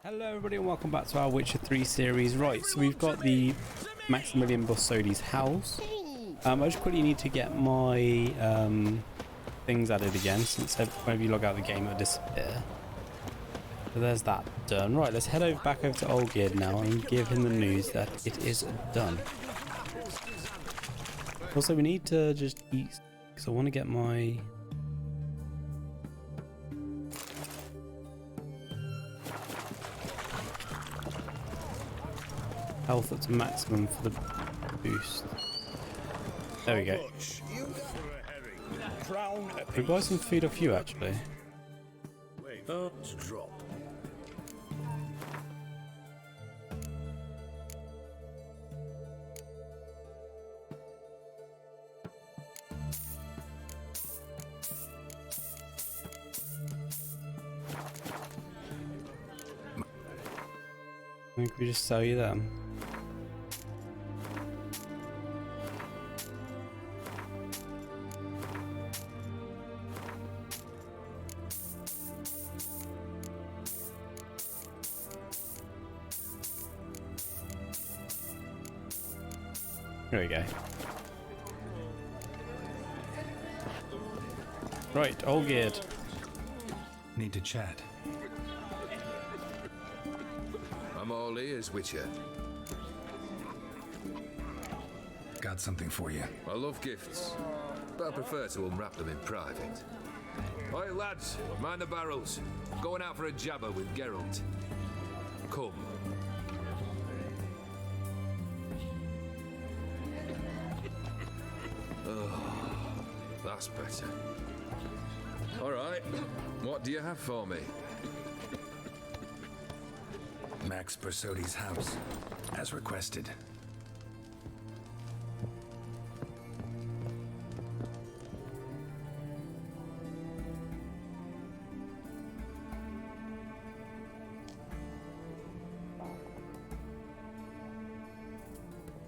Hello everybody and welcome back to our Witcher 3 series. Right, so we've got the Maximilian Bossodi's house. I just quickly need to get my things added again, since whenever you log out of the game it'll disappear. So there's that done. Right, let's head back over to Olgierd now and give him the news that it is done. Also, we need to just eat, because I want to get my... health up to maximum for the boost. There we go. We buy some food off you actually. Drop. I think we just sell you them. There we go. Right, Olgierd. Need to chat. I'm all ears, Witcher. Got something for you. I love gifts, but I prefer to unwrap them in private. Oi, lads, mind the barrels. Going out for a jabber with Geralt. Come. Oh, that's better. All right, what do you have for me? Max Bossodi's house, as requested.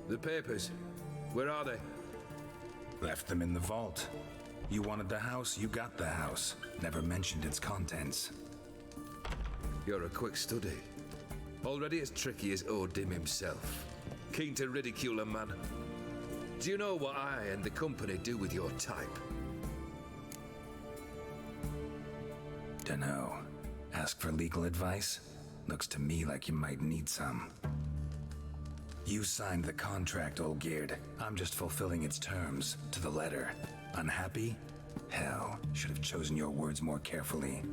The papers, where are they? Left them in the vault. You wanted the house, you got the house. Never mentioned its contents. You're a quick study. Already as tricky as Odin himself. Keen to ridicule a man. Do you know what I and the company do with your type? Dunno. Ask for legal advice? Looks to me like you might need some. You signed the contract, Olgierd. I'm just fulfilling its terms, to the letter. Unhappy? Hell, should have chosen your words more carefully.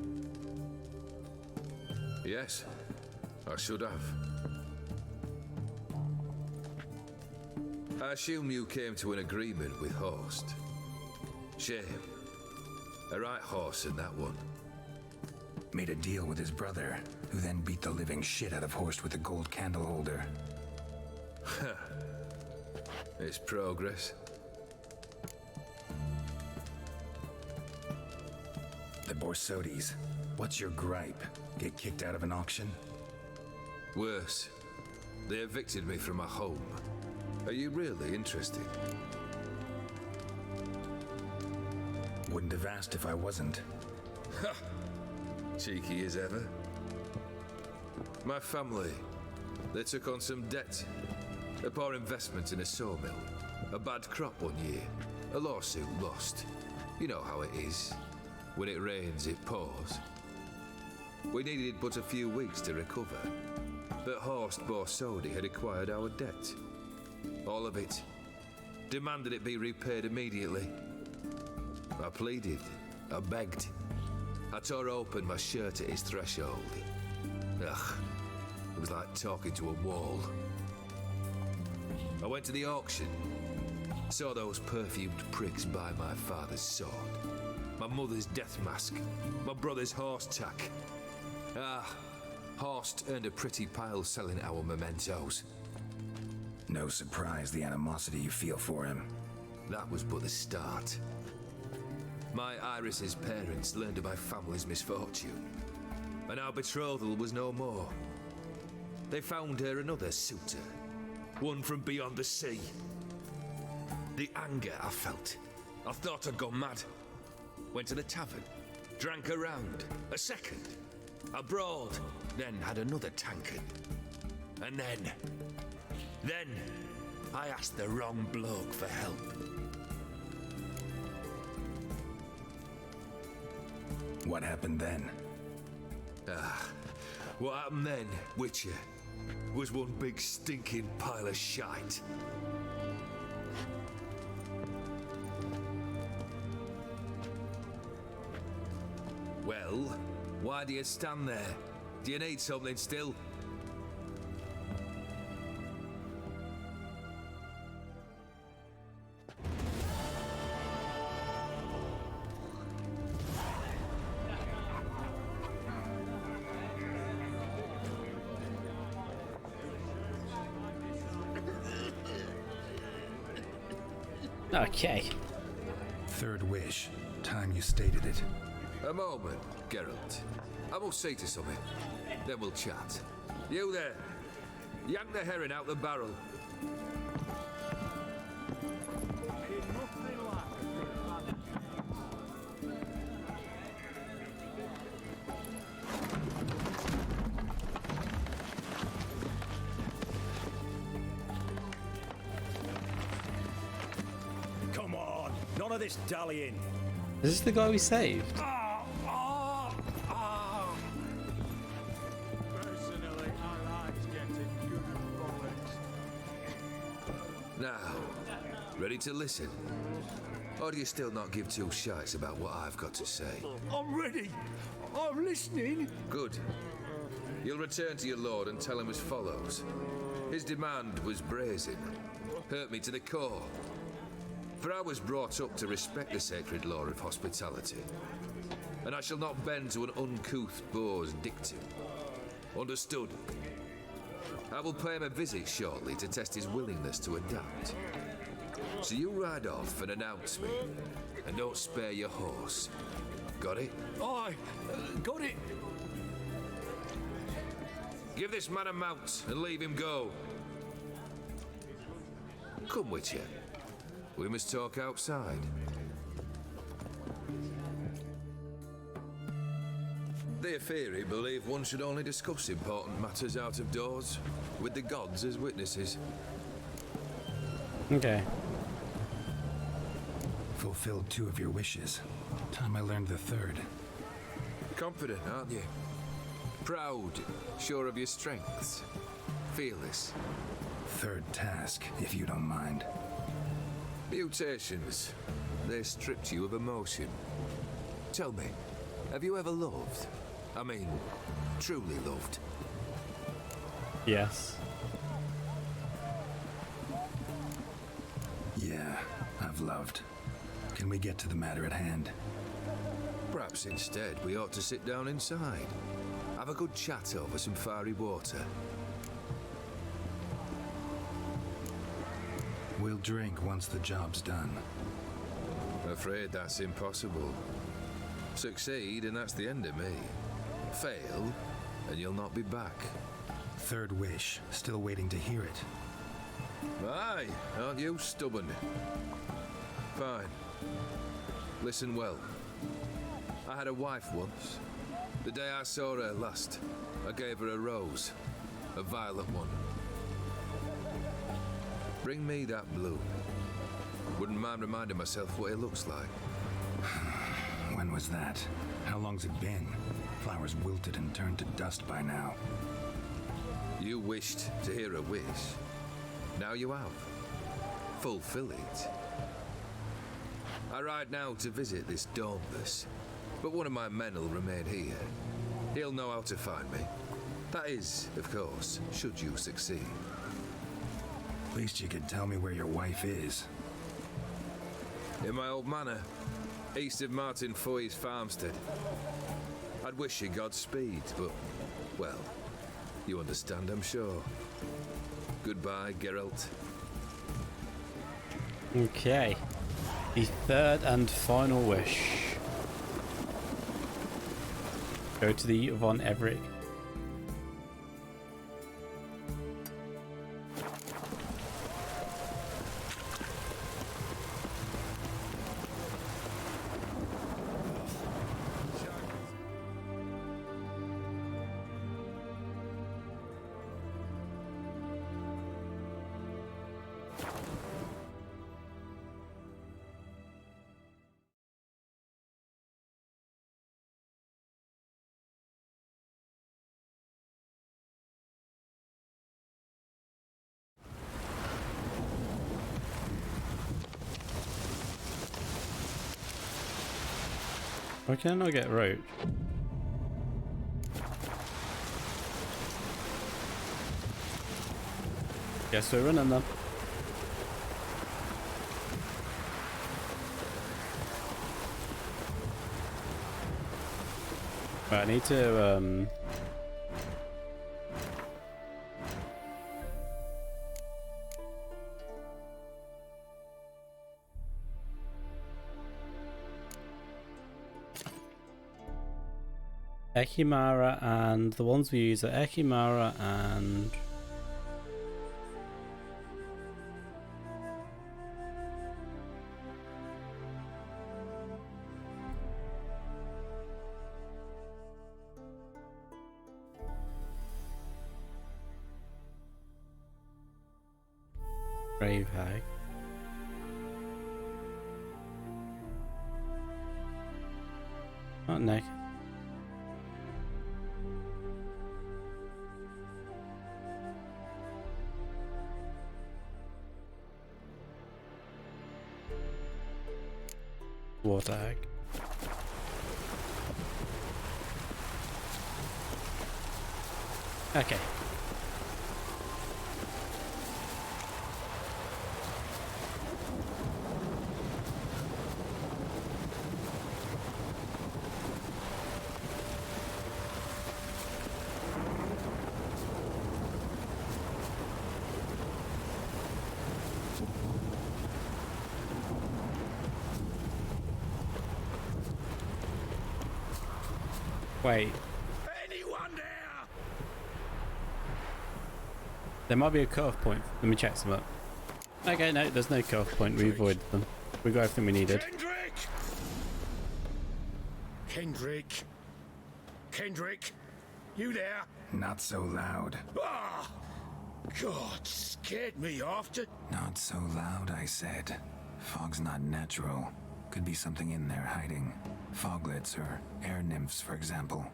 Yes, I should have. I assume you came to an agreement with Horst. Shame. A right horse in that one. Made a deal with his brother, who then beat the living shit out of Horst with a gold candle holder. It's progress. The Bossodis. What's your gripe? Get kicked out of an auction? Worse. They evicted me from my home. Are you really interested? Wouldn't have asked if I wasn't. Ha! Cheeky as ever. My family, they took on some debt. A poor investment in a sawmill. A bad crop one year. A lawsuit lost. You know how it is. When it rains, it pours. We needed but a few weeks to recover. But Horst Bossodi had acquired our debt. All of it. Demanded it be repaid immediately. I pleaded. I begged. I tore open my shirt at his threshold. Ugh. It was like talking to a wall. I went to the auction. Saw those perfumed prigs buy my father's sword. My mother's death mask. My brother's horse tack. Horst earned a pretty pile selling our mementos. No surprise the animosity you feel for him. That was but the start. My Iris's parents learned of my family's misfortune, and our betrothal was no more. They found her another suitor, one from beyond the sea. The anger I felt, I thought I'd gone mad. Went to the tavern, drank a round, a second, I brawled, then had another tankard. And then I asked the wrong bloke for help. What happened then? What happened then, Witcher, was one big stinking pile of shite. Well, why do you stand there? Do you need something still? Okay. Third wish. Time you stated it. A moment, Geralt. I must see to something. Then we'll chat. You there. Yank the herring out the barrel. Come on, none of this dallying. Is this the guy we saved? Personally, I like getting you bollocks. Now, ready to listen? Or do you still not give two shites about what I've got to say? I'm ready. I'm listening. Good. You'll return to your lord and tell him as follows. His demand was brazen. Hurt me to the core. For I was brought up to respect the sacred law of hospitality. And I shall not bend to an uncouth boor's dictum. Understood? I will pay him a visit shortly to test his willingness to adapt. So you ride off and announce me. And don't spare your horse. Got it? Aye, got it. Give this man a mount and leave him go. Come, Witcher. We must talk outside. The Aetheri believe one should only discuss important matters out of doors, with the gods as witnesses. Okay. Fulfilled 2 of your wishes. Time I learned the third. Confident, aren't you? Proud, sure of your strengths. Fearless. Third task, if you don't mind. Mutations. They stripped you of emotion. Tell me, have you ever loved? I mean, truly loved? Yes. Yeah, I've loved. Can we get to the matter at hand? Perhaps instead we ought to sit down inside. Have a good chat over some fiery water. We'll drink once the job's done. Afraid that's impossible. Succeed and that's the end of me. Fail and you'll not be back. Third wish. Still waiting to hear it. Aye, aren't you stubborn? Fine. Listen well. I had a wife once. The day I saw her last, I gave her a rose. A violet one. Bring me that bloom. Wouldn't mind reminding myself what it looks like. When was that? How long's it been? Flowers wilted and turned to dust by now. You wished to hear a wish. Now you have. Fulfill it. I ride now to visit this Dauntless, but one of my men will remain here. He'll know how to find me. That is, of course, should you succeed. Least you could tell me where your wife is. In my old manor, east of Martin Foy's farmstead. I'd wish you Godspeed, but, well, you understand, I'm sure. Goodbye, Geralt. Okay. The third and final wish. Go to the Von Everett. Why can I not get roach? Guess we're running them. Right, I need to Ekimara, and the ones we use are Ekimara and Brave Hag. Not Nick. Water Hag. Okay. Wait. Anyone there? There might be a cut-off point. Let me check some up. Okay, no, there's no cut-off point. We avoided them. We got everything we needed. Kendrick! Kendrick! Kendrick! You there? Not so loud. Ah! God, scared me after. Not so loud, I said. Fog's not natural. Could be something in there hiding. Foglets or air nymphs, for example.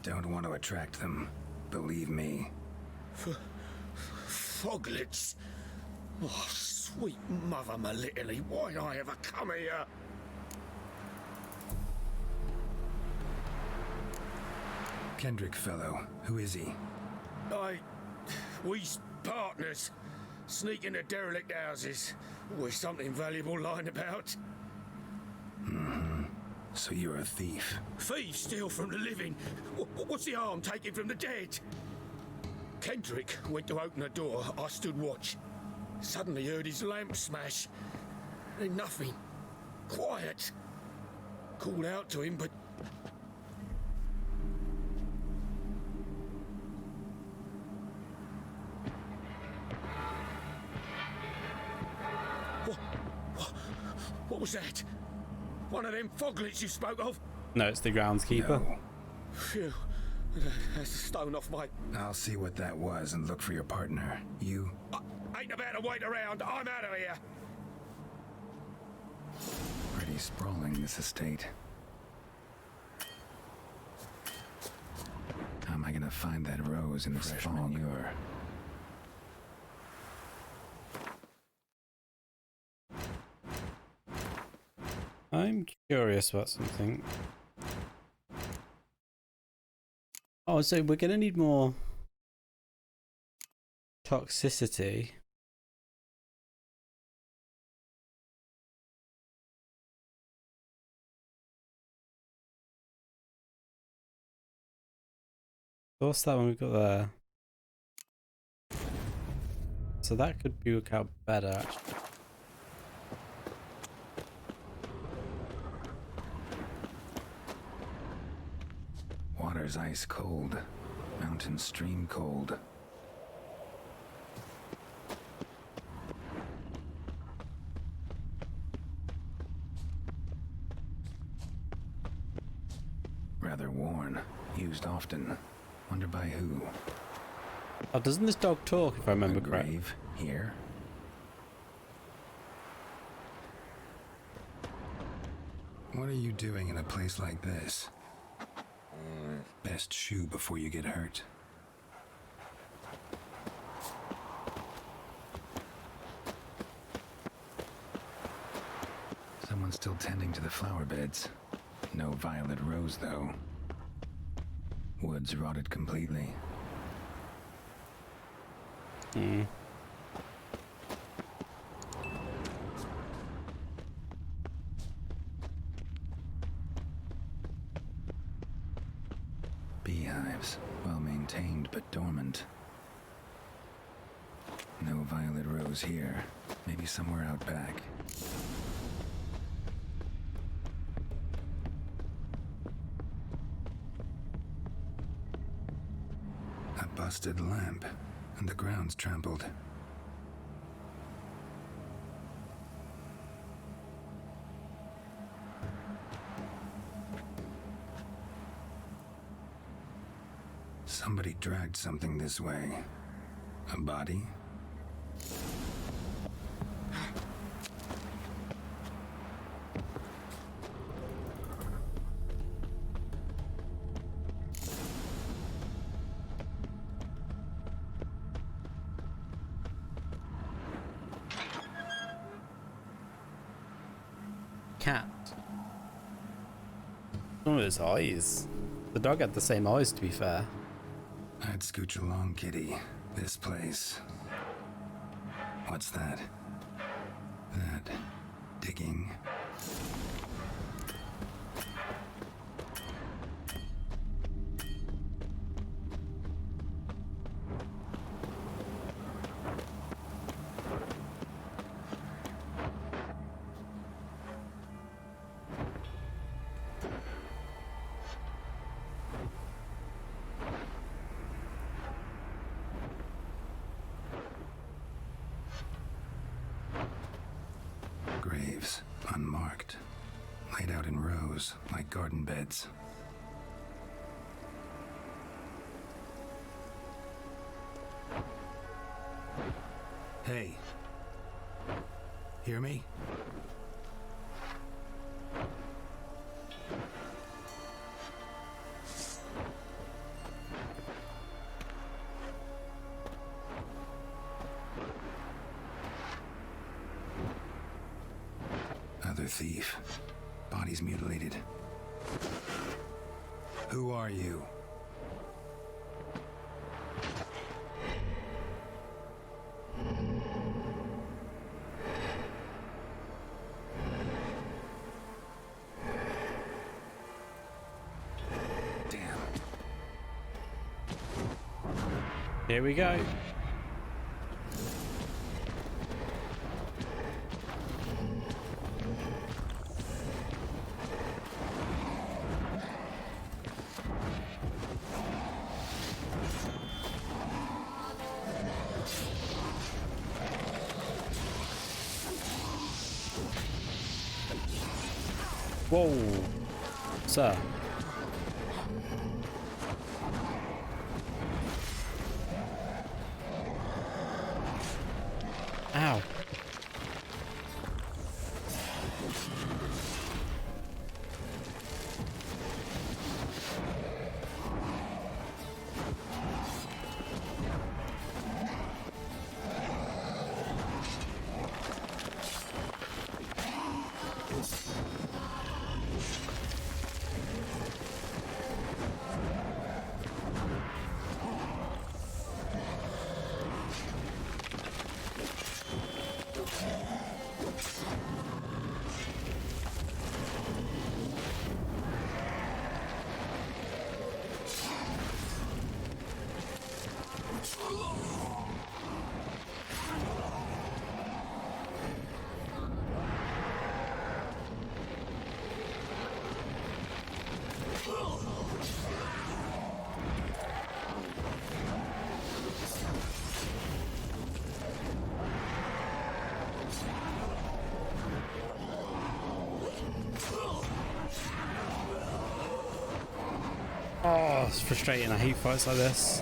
Don't want to attract them. Believe me. Foglets? Oh, sweet mother Melitterly, why'd I ever come here? Kendrick fellow, who is he? We's partners. Sneak into derelict houses. Always something valuable lying about. So you're a thief. Thieves steal from the living. What's the harm taking from the dead? Kendrick went to open the door. I stood watch. Suddenly heard his lamp smash. Then nothing. Quiet. Called out to him, but... What was that? One of them foglets you spoke of? No, it's the groundskeeper. No. Phew. That's a stone off my... I'll see what that was and look for your partner. You... Ain't about to wait around. I'm out of here. Pretty sprawling, this estate. How am I gonna find that rose in this fog? Manure? I'm curious about something. Oh, so we're gonna need more toxicity. What's that one we've got there? So that could work out better, actually. Water's ice cold. Mountain stream cold. Rather worn. Used often. Wonder by who? Oh, doesn't this dog talk, if I remember correctly? Grave here? What are you doing in a place like this? Best shoe before you get hurt. Someone's still tending to the flower beds. No violet rose, though. Woods rotted completely. Beehives, well maintained but dormant. No violet rose here. Maybe somewhere out back. A busted lamp, and the ground's trampled. Somebody dragged something this way. A body? Cat. Oh, his eyes. The dog had the same eyes, to be fair. I'd scooch along, kitty. This place. What's that? That digging. Graves, unmarked, laid out in rows like garden beds. Hey, hear me? Another thief. Body's mutilated. Who are you? Damn. Here we go. Whoa, sir. Ow. Oh, it's frustrating. I hate fights like this.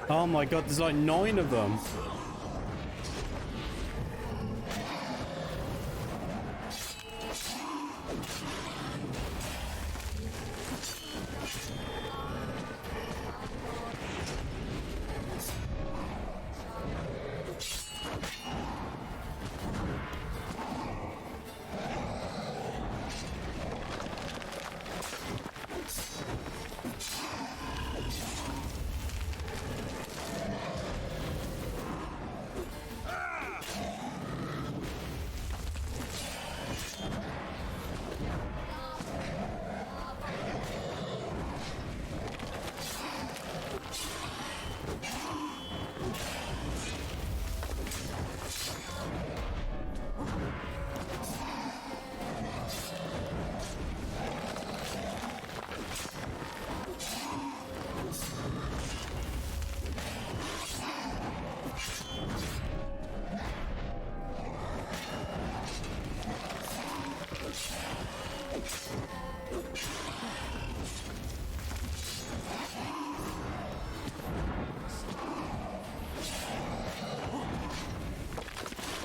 Oh my god, there's like 9 of them.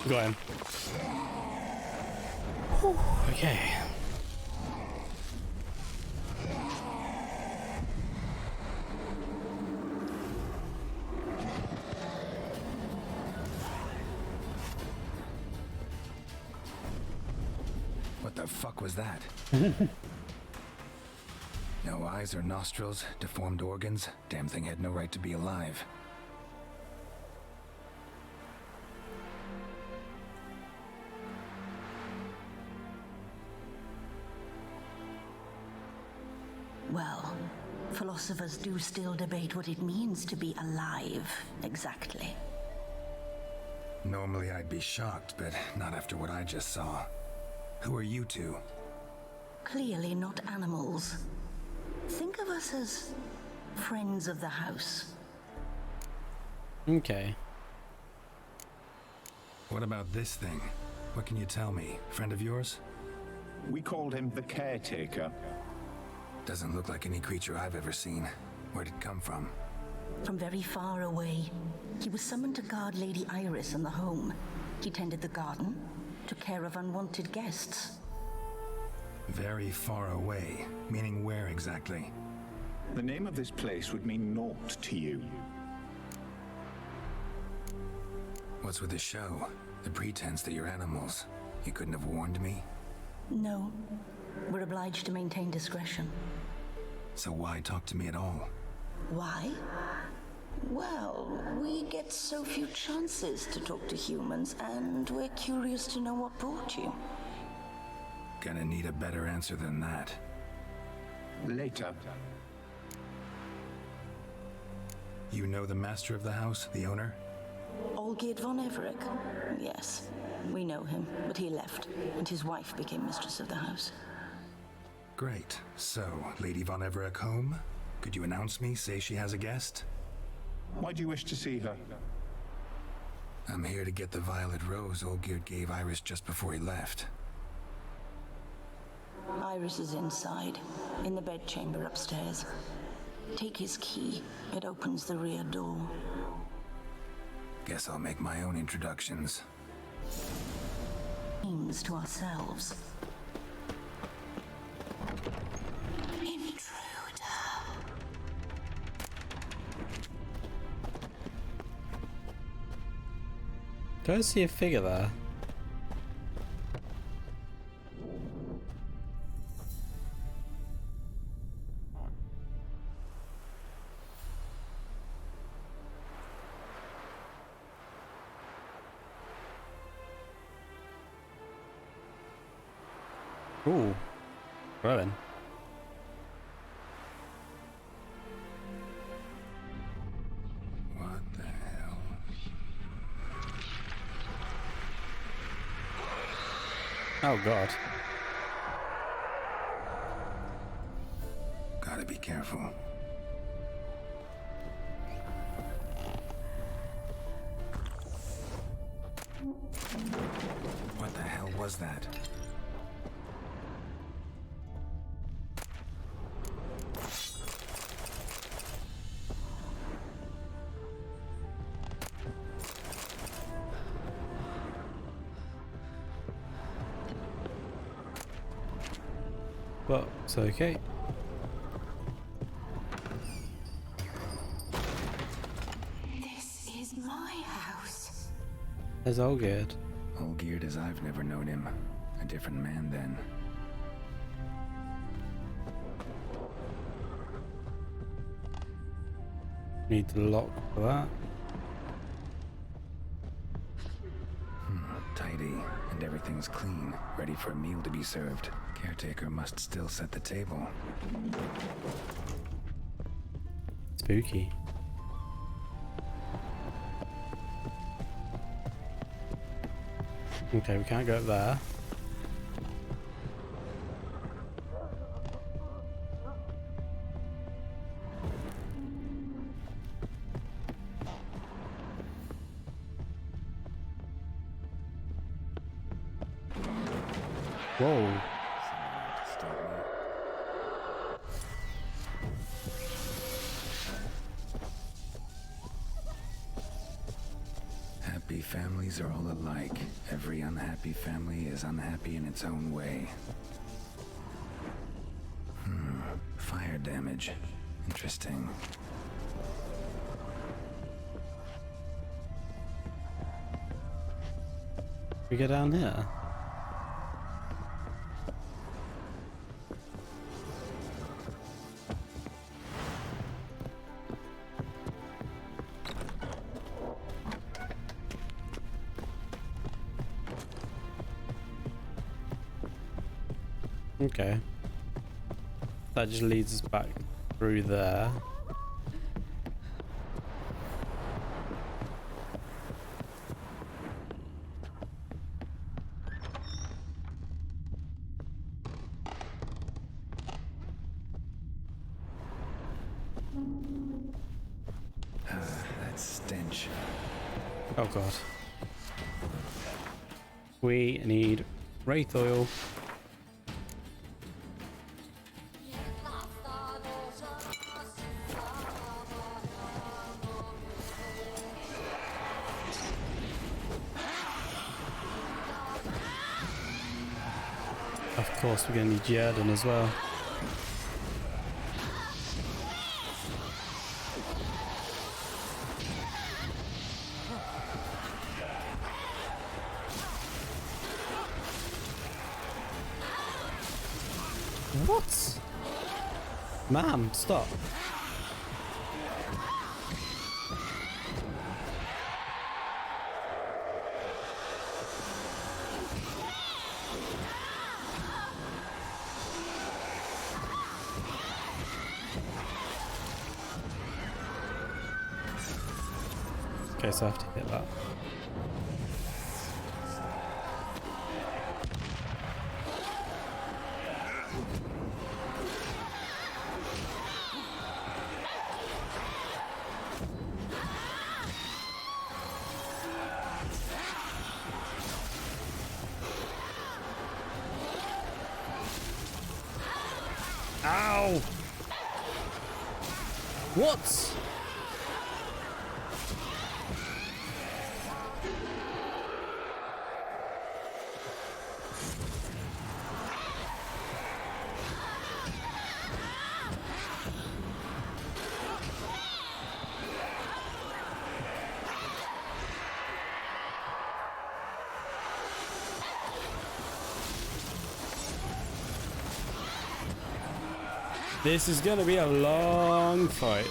Got him. Whew, okay. What the fuck was that? No eyes or nostrils, deformed organs. Damn thing had no right to be alive. Well, philosophers do still debate what it means to be alive, exactly. Normally I'd be shocked, but not after what I just saw. Who are you two? Clearly not animals. Think of us as friends of the house. Okay. What about this thing? What can you tell me? Friend of yours? We called him the Caretaker. Doesn't look like any creature I've ever seen. Where'd it come from? From very far away. He was summoned to guard Lady Iris in the home. He tended the garden, took care of unwanted guests. Very far away. Meaning where exactly? The name of this place would mean naught to you. What's with the show? The pretense that you're animals. You couldn't have warned me? No. We're obliged to maintain discretion. So why talk to me at all? Why? Well, we get so few chances to talk to humans, and we're curious to know what brought you. Gonna need a better answer than that. Later. You know the master of the house, the owner? Olgierd von Everec? Yes, we know him, but he left, and his wife became mistress of the house. Great. So, Lady von Everec home? Could you announce me, say she has a guest? Why do you wish to see her? I'm here to get the violet rose Olgierd gave Iris just before he left. Iris is inside, in the bedchamber upstairs. Take his key. It opens the rear door. Guess I'll make my own introductions. Names to ourselves. Intruder. Do I see a figure there? Ooh, growing. What the hell? Oh god. Gotta be careful. What the hell was that? Well, it's okay. This is my house. It's all good. Olgierd as I've never known him. A different man then. Need the lock for that. Tidy, and everything's clean, ready for a meal to be served. Caretaker must still set the table. Spooky. Okay, we can't go up there. Whoa. Happy families are all alike. Every unhappy family is unhappy in its own way. Fire damage. Interesting. We go down here. Okay. That just leads us back through there. That stench. Oh god. We need wraith oil. Of course, we're going to need Jordan as well. What? Ma'am, stop. Okay, so I have to hit that. Ow! What? This is gonna be a long fight.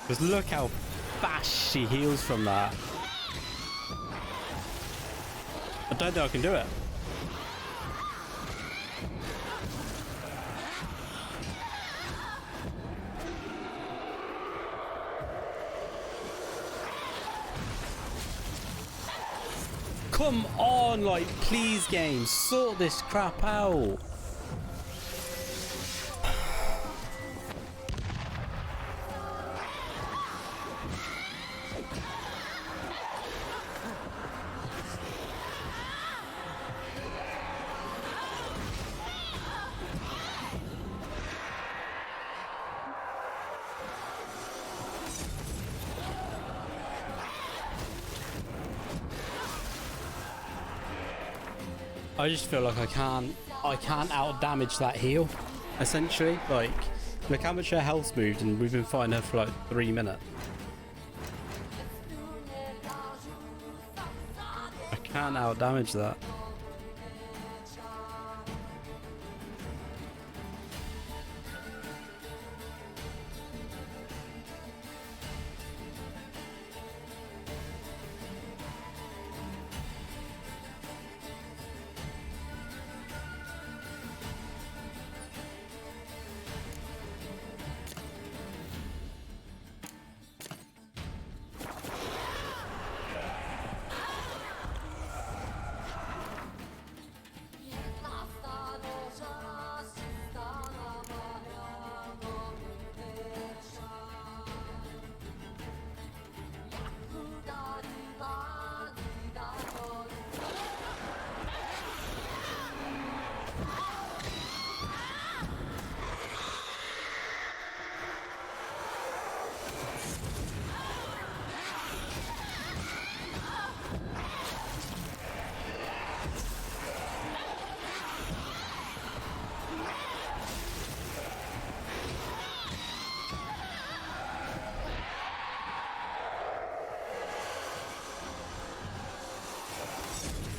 Because look how fast she heals from that. I don't think I can do it. Come on, like, please, game, sort this crap out. I just feel like I can't out damage that heal, essentially. Like, look how much her health's moved and we've been fighting her for like 3 minutes. I can't out damage that.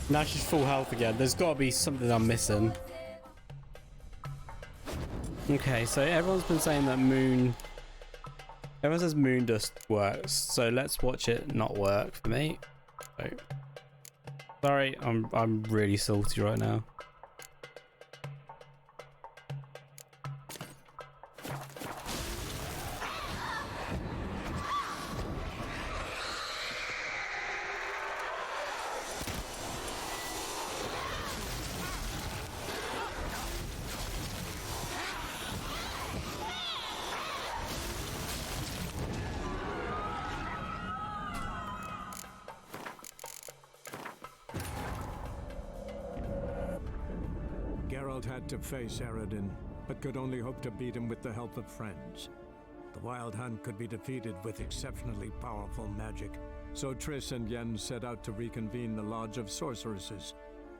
Now she's full health again. There's got to be something I'm missing. Okay, so everyone's been saying that everyone says moon dust works, so let's watch it not work for me. So, sorry, I'm really salty right now. Geralt had to face Eredin, but could only hope to beat him with the help of friends. The Wild Hunt could be defeated with exceptionally powerful magic, so Triss and Yen set out to reconvene the Lodge of Sorceresses.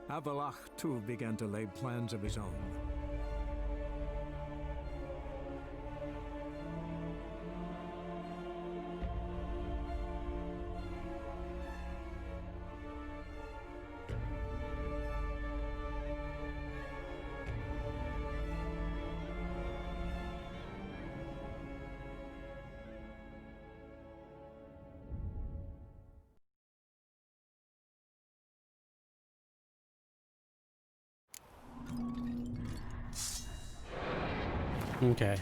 Avalach, too, began to lay plans of his own. Okay.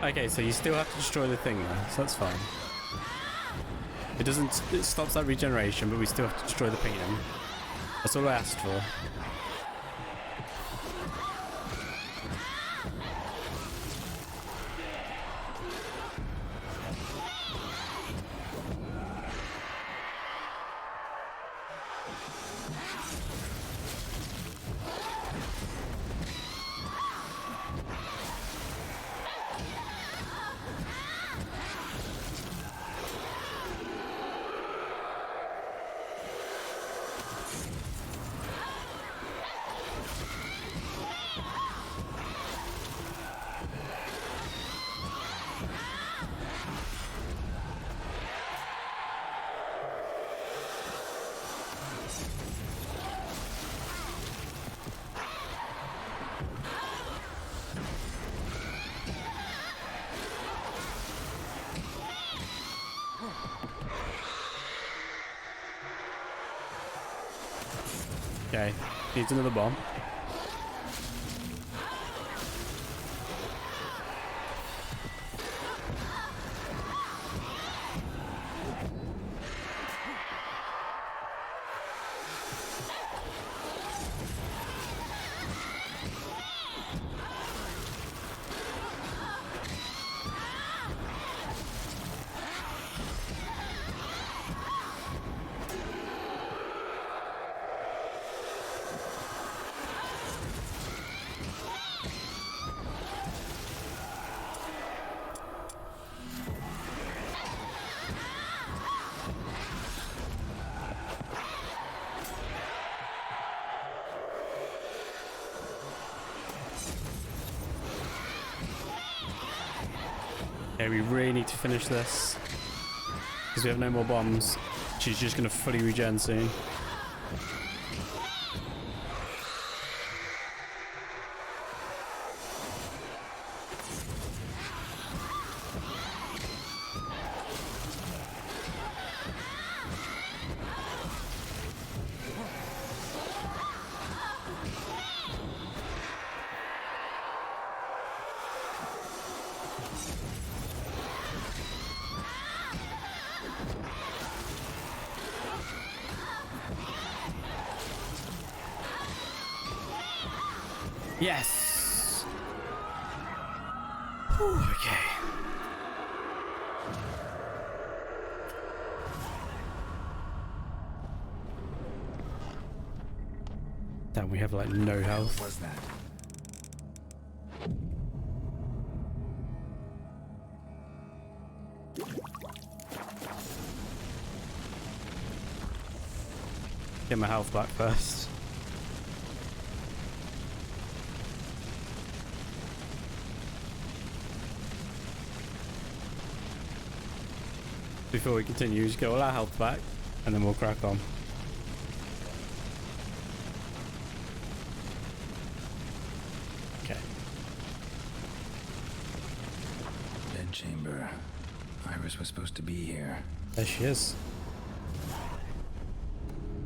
Okay, so you still have to destroy the thing there, so that's fine. It doesn't. It stops that regeneration, but we still have to destroy the painting. That's all I asked for. Okay, needs another bomb. Okay, we really need to finish this because we have no more bombs. She's just going to fully regen soon. Yes! Whew, okay. Damn, we have like no health. What was that? Get my health back first. Before we continue, just get all our health back and then we'll crack on. Okay. Bed chamber. Iris was supposed to be here. There she is.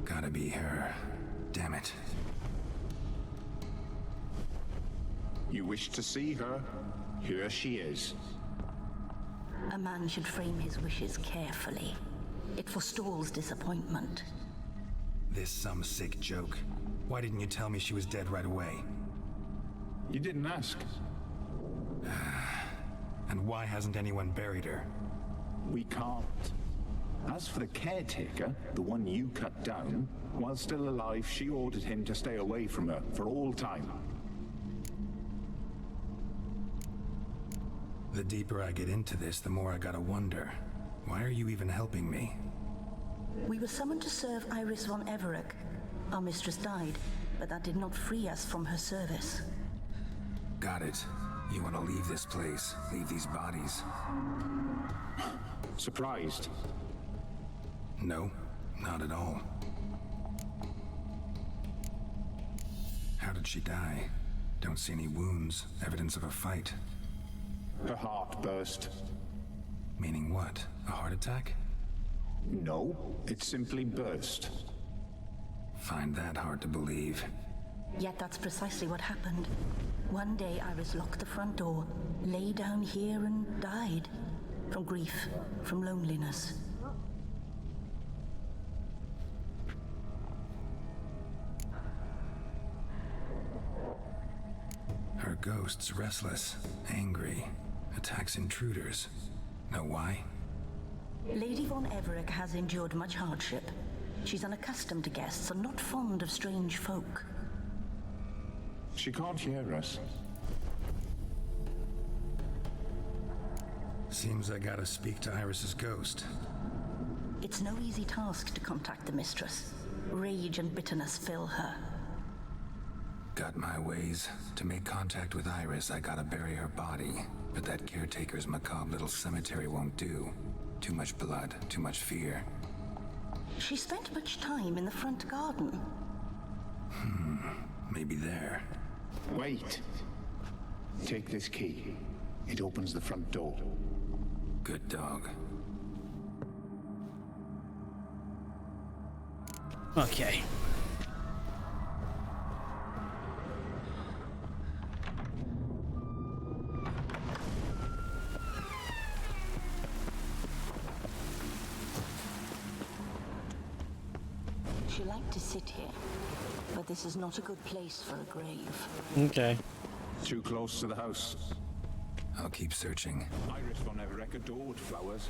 Gotta be her. Damn it. You wish to see her? Here she is. A man should frame his wishes carefully. It forestalls disappointment. This some sick joke. Why didn't you tell me she was dead right away? You didn't ask. And why hasn't anyone buried her? We can't. As for the caretaker, the one you cut down, while still alive, she ordered him to stay away from her for all time. The deeper I get into this, the more I gotta wonder. Why are you even helping me? We were summoned to serve Iris von Everec. Our mistress died, but that did not free us from her service. Got it. You want to leave this place, leave these bodies? Surprised? No, not at all. How did she die? Don't see any wounds, evidence of a fight. Her heart burst. Meaning what? A heart attack? No, it simply burst. Find that hard to believe. Yet that's precisely what happened. One day Iris locked the front door, lay down here and died. From grief, from loneliness. Her ghost's restless, angry, attacks intruders. Know why? Lady von Everett has endured much hardship. She's unaccustomed to guests and not fond of strange folk. She can't hear us. Seems I gotta speak to Iris's ghost. It's no easy task to contact the mistress. Rage and bitterness fill her. Got my ways. To make contact with Iris, I gotta bury her body. But that caretaker's macabre little cemetery won't do. Too much blood, too much fear. She spent much time in the front garden. Maybe there. Wait. Take this key. It opens the front door. Good dog. Okay. She liked to sit here, but this is not a good place for a grave. Okay. Too close to the house. I'll keep searching. Iris von Everett adored flowers.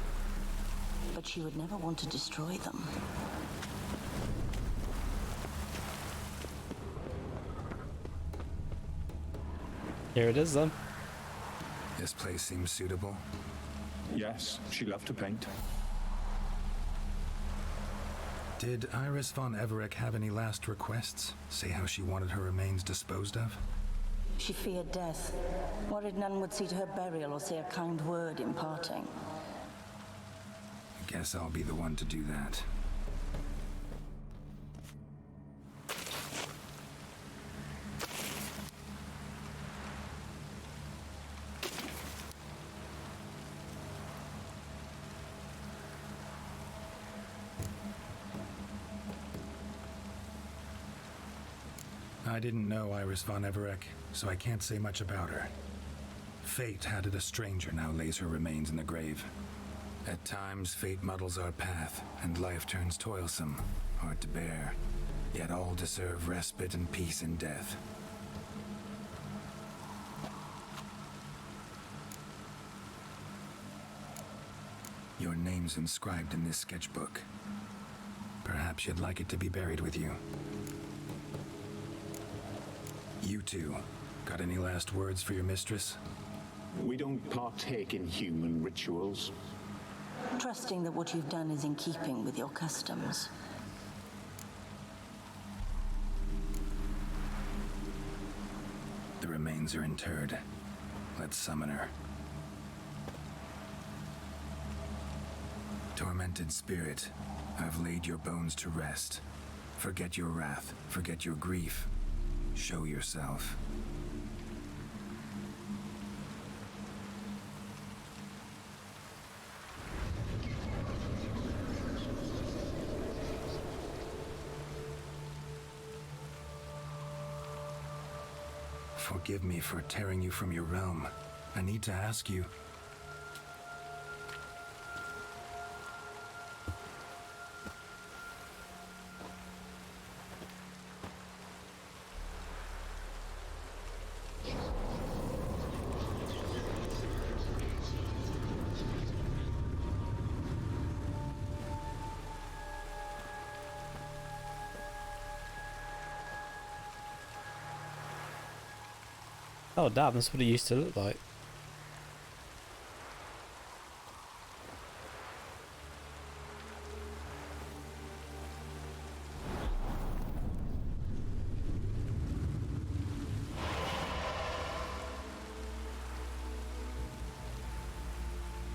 But she would never want to destroy them. Here it is then. This place seems suitable. Yes, she loved to paint. Did Iris von Everett have any last requests? Say how she wanted her remains disposed of? She feared death, worried none would see to her burial or say a kind word in parting. Guess I'll be the one to do that. I didn't know Iris von Everett, so I can't say much about her. Fate had it a stranger now lays her remains in the grave. At times, fate muddles our path, and life turns toilsome, hard to bear. Yet all deserve respite and peace in death. Your name's inscribed in this sketchbook. Perhaps you'd like it to be buried with you. You two, got any last words for your mistress? We don't partake in human rituals. Trusting that what you've done is in keeping with your customs. The remains are interred. Let's summon her. Tormented spirit, I've laid your bones to rest. Forget your wrath, forget your grief. Show yourself. Forgive me for tearing you from your realm. I need to ask you. Oh damn, that's what it used to look like.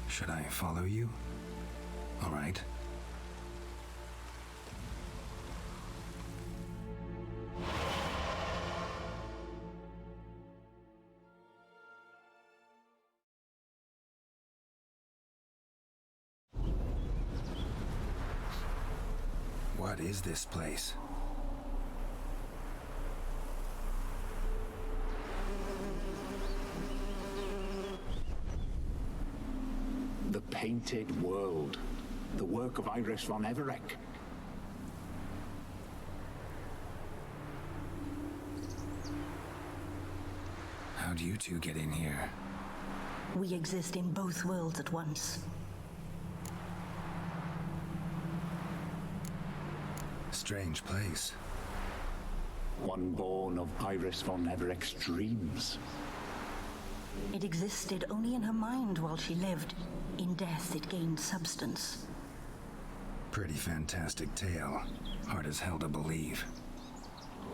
Should I follow you? All right. What is this place? Painted World, the work of Iris von Everec. How'd you two get in here? We exist in both worlds at once. Strange place. One born of Iris von Everec's dreams. It existed only in her mind while she lived. In death, it gained substance. Pretty fantastic tale. Hard as hell to believe.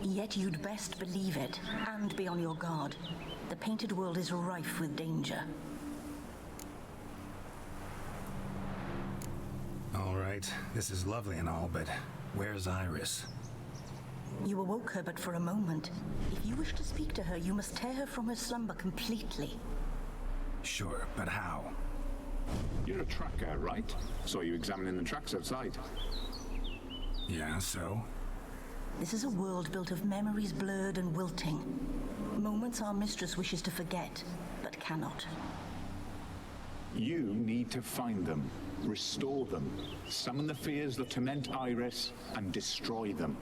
Yet you'd best believe it, and be on your guard. The painted world is rife with danger. All right, this is lovely and all, but where's Iris? You awoke her but for a moment. If you wish to speak to her, you must tear her from her slumber completely. Sure, but how? You're a tracker, right? Saw you examining the tracks outside. Yeah, so? This is a world built of memories blurred and wilting. Moments our mistress wishes to forget, but cannot. You need to find them, restore them, summon the fears that torment Iris, and destroy them.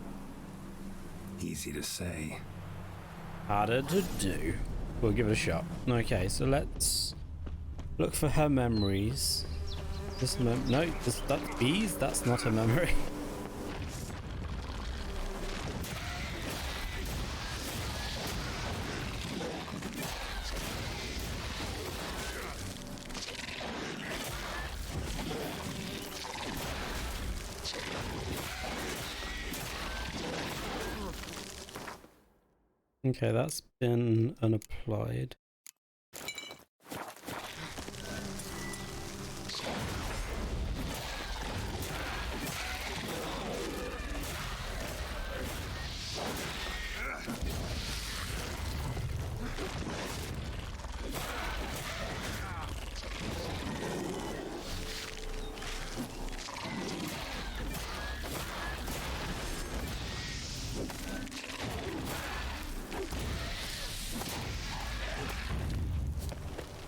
Easy to say. Harder to do. We'll give it a shot. Okay, so let's look for her memories. No, that's bees. That's not a memory. Okay, that's been unapplied.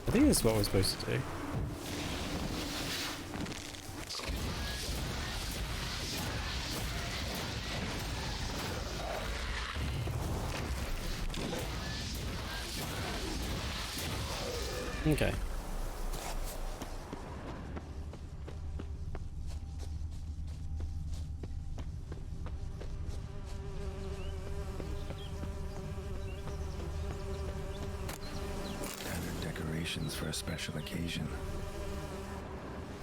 I think this is what we're supposed to do. Okay. For a special occasion.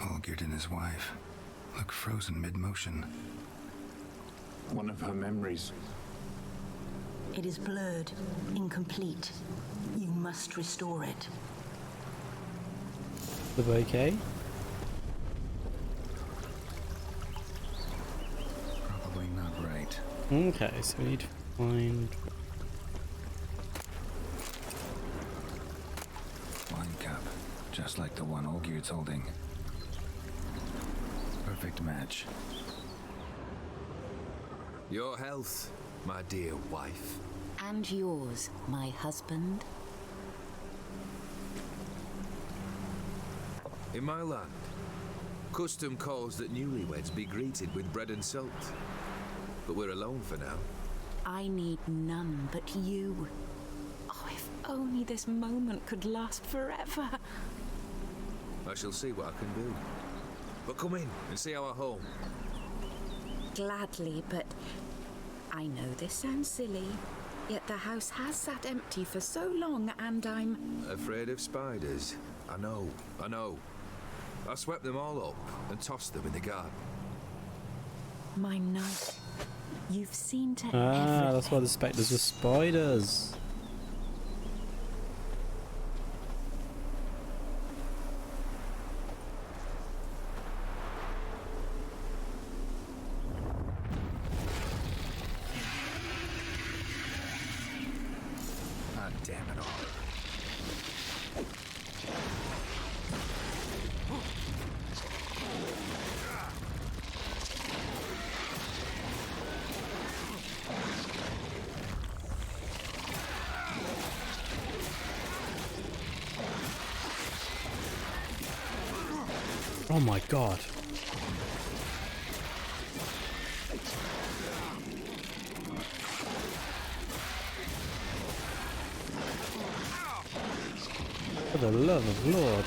Olgierd and his wife look frozen mid-motion. One of her memories. It is blurred, incomplete. You must restore it. The bouquet? Probably not right. Okay, so we need to find... Just like the one Olgierd's holding. Perfect match. Your health, my dear wife. And yours, my husband. In my land, custom calls that newlyweds be greeted with bread and salt. But we're alone for now. I need none but you. Oh, if only this moment could last forever. I shall see what I can do. But come in and see our home. Gladly, but I know this sounds silly, yet the house has sat empty for so long and I'm... Afraid of spiders? I know. I swept them all up and tossed them in the garden. My knight, you've seen to Ah, everything. that's why the spectres were spiders. Damn it all. Oh my god. For the love of Lord.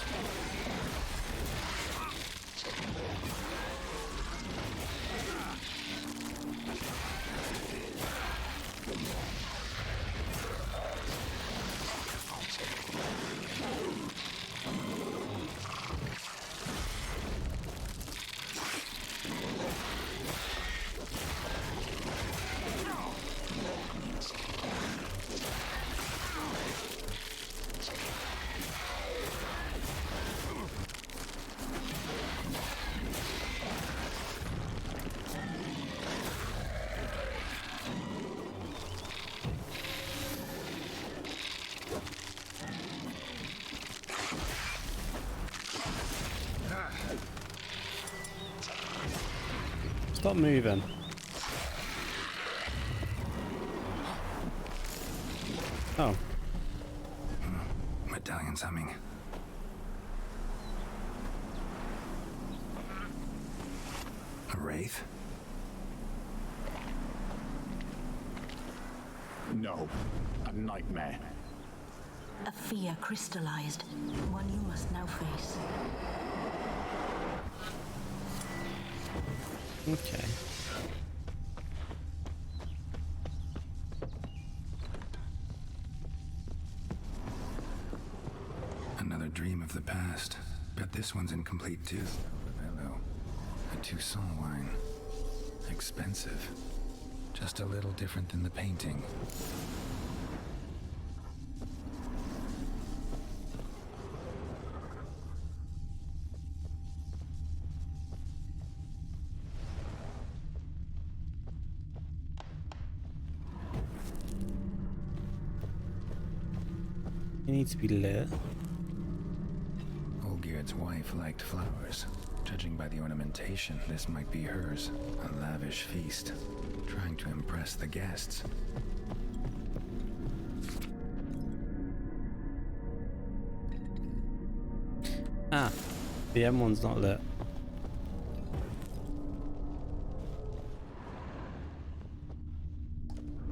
Stop moving. Oh. Medallion's humming. A wraith? No, a nightmare. A fear crystallized, one you must now face. Okay. Another dream of the past. Bet this one's incomplete too. Hello. A Toussaint wine. Expensive. Just a little different than the painting. You need to be lit. Olgierd's wife liked flowers. Judging by the ornamentation, this might be hers. A lavish feast. Trying to impress the guests. Ah, the M1's not lit.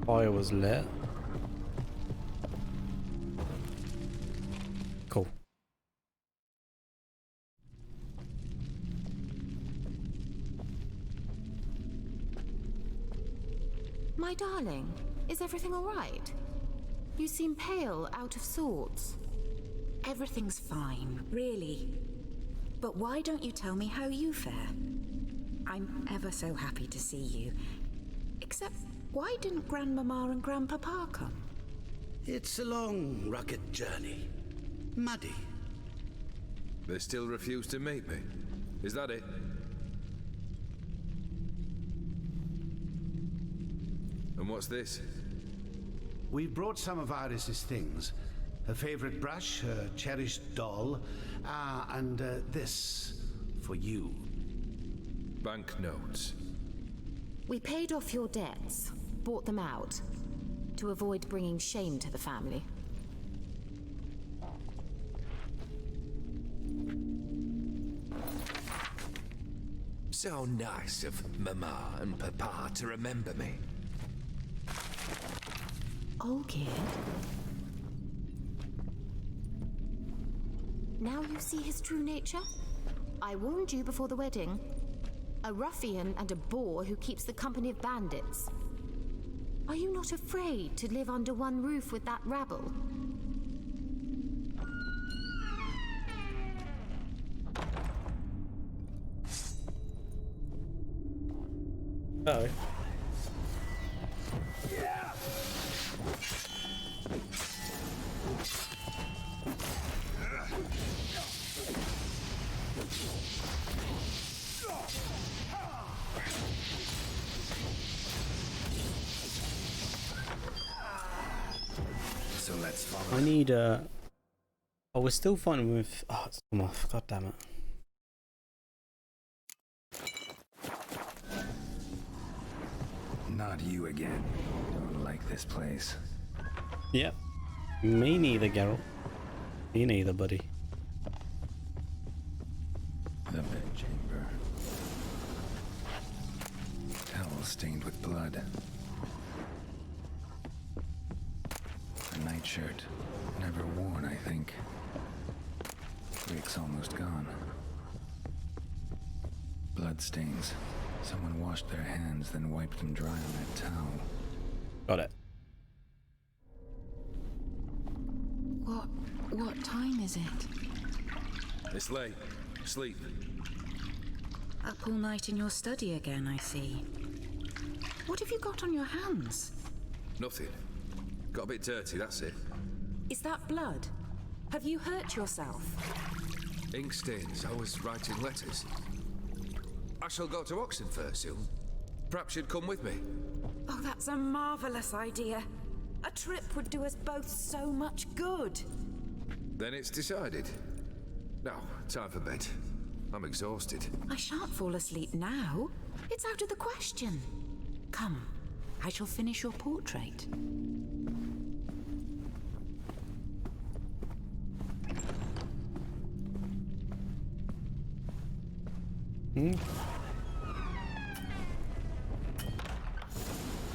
Fire was lit. Cool. My darling, is everything all right? You seem pale, out of sorts. Everything's fine, really. But why don't you tell me how you fare? I'm ever so happy to see you. Except, why didn't Grandmama and Grandpapa come? It's a long, rugged journey. Muddy. They still refuse to meet me. Is that it? And what's this? We've brought some of Iris's things. Her favorite brush, her cherished doll, and this for you. Banknotes. We paid off your debts, bought them out, to avoid bringing shame to the family. So nice of Mama and Papa to remember me. Olgierd? Now you see his true nature? I warned you before the wedding. A ruffian and a boor who keeps the company of bandits. Are you not afraid to live under one roof with that rabble? Oh. So let's follow. I need a... Oh, we're still fighting with... Oh, it's come off. God damn it. Not you again. Don't like this place. Yep. Me neither, Geralt. Me neither, buddy. The blood. A nightshirt. Never worn, I think. Wick's almost gone. Bloodstains. Someone washed their hands, then wiped them dry on that towel. Got it. What time is it? It's late. Sleep. Up all night in your study again, I see. What have you got on your hands? Nothing. Got a bit dirty, that's it. Is that blood? Have you hurt yourself? Ink stains. I was writing letters. I shall go to Oxenfurt soon. Perhaps you'd come with me. Oh, that's a marvelous idea. A trip would do us both so much good. Then it's decided. Now, time for bed. I'm exhausted. I shan't fall asleep now. It's out of the question. Come, I shall finish your portrait.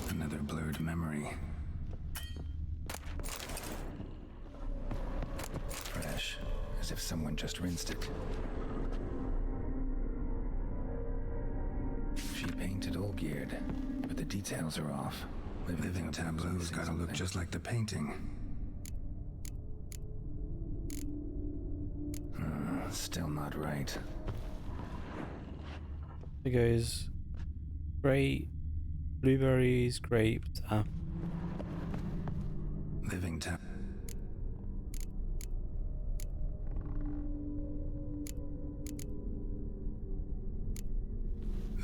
Another blurred memory. Fresh, as if someone just rinsed it. She painted Olgierd, but the details are off. Living tableau's gotta look just like the painting. Still not right. It goes great, blueberries, grapes, Living tab.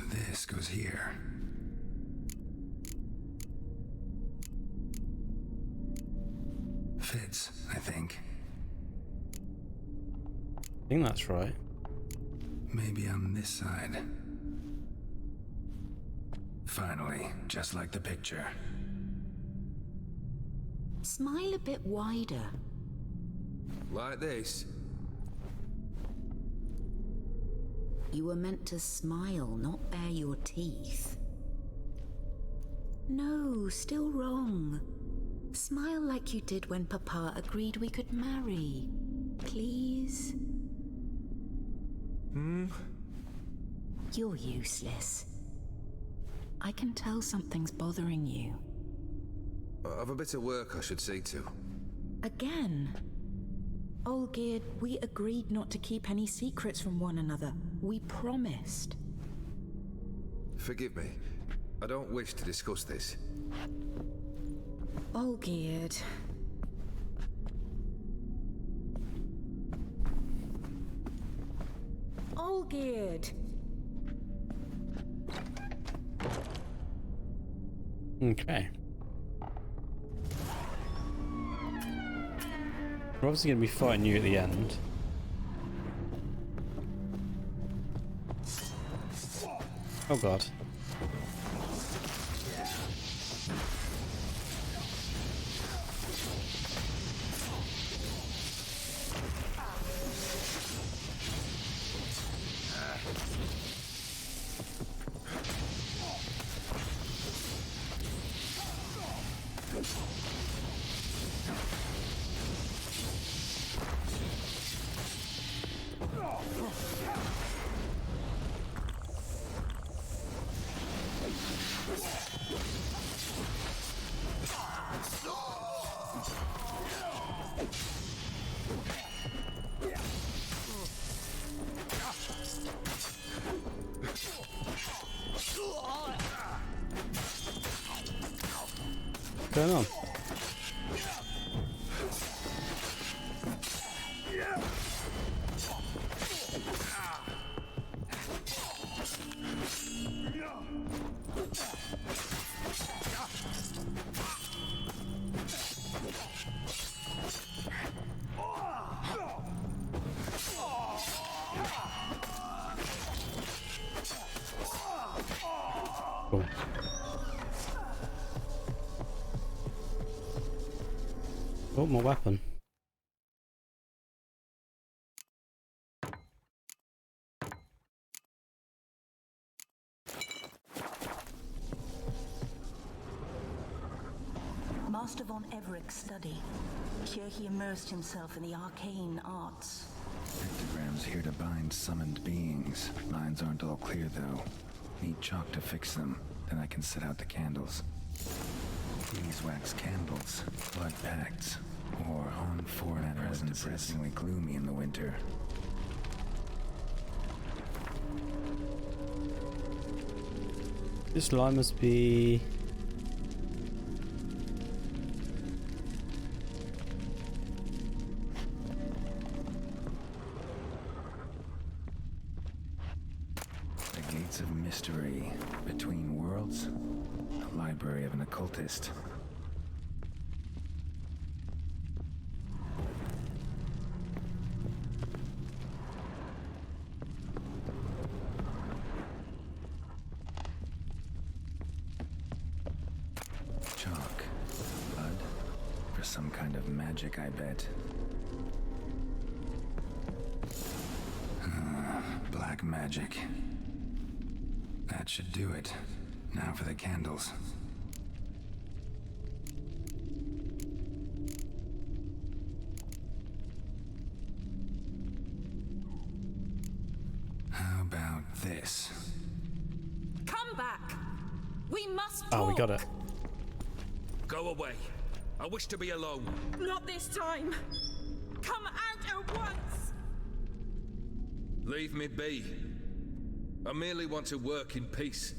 This goes here. Fits, I think. I think that's right. Maybe on this side. Finally, just like the picture. Smile a bit wider. Like this. You were meant to smile, not bare your teeth. No, still wrong. Smile like you did when Papa agreed we could marry. Please? You're useless. I can tell something's bothering you. I've a bit of work I should see to. Again? Olgierd, we agreed not to keep any secrets from one another. We promised. Forgive me. I don't wish to discuss this. Olgierd. Olgierd! Okay. We're obviously going to be fighting you at the end. Oh god. What's going on? Cool. Oh, more weapon. Master von Everett's study. Here he immersed himself in the arcane arts. Pictograms here to bind summoned beings. Lines aren't all clear, though. Need chalk to fix them, then I can set out the candles. Beeswax candles, blood pacts, or on foreign presence depressingly gloomy in the winter. This line must be... The Gates of Mystery, Between Worlds, the Library of an Occultist. Chalk. Blood. For some kind of magic, I bet. Black magic. That should do it. Now for the candles. How about this? Come back! We must talk! Oh, we got it. Go away. I wish to be alone. Not this time! Come out at once! Leave me be. I merely want to work in peace.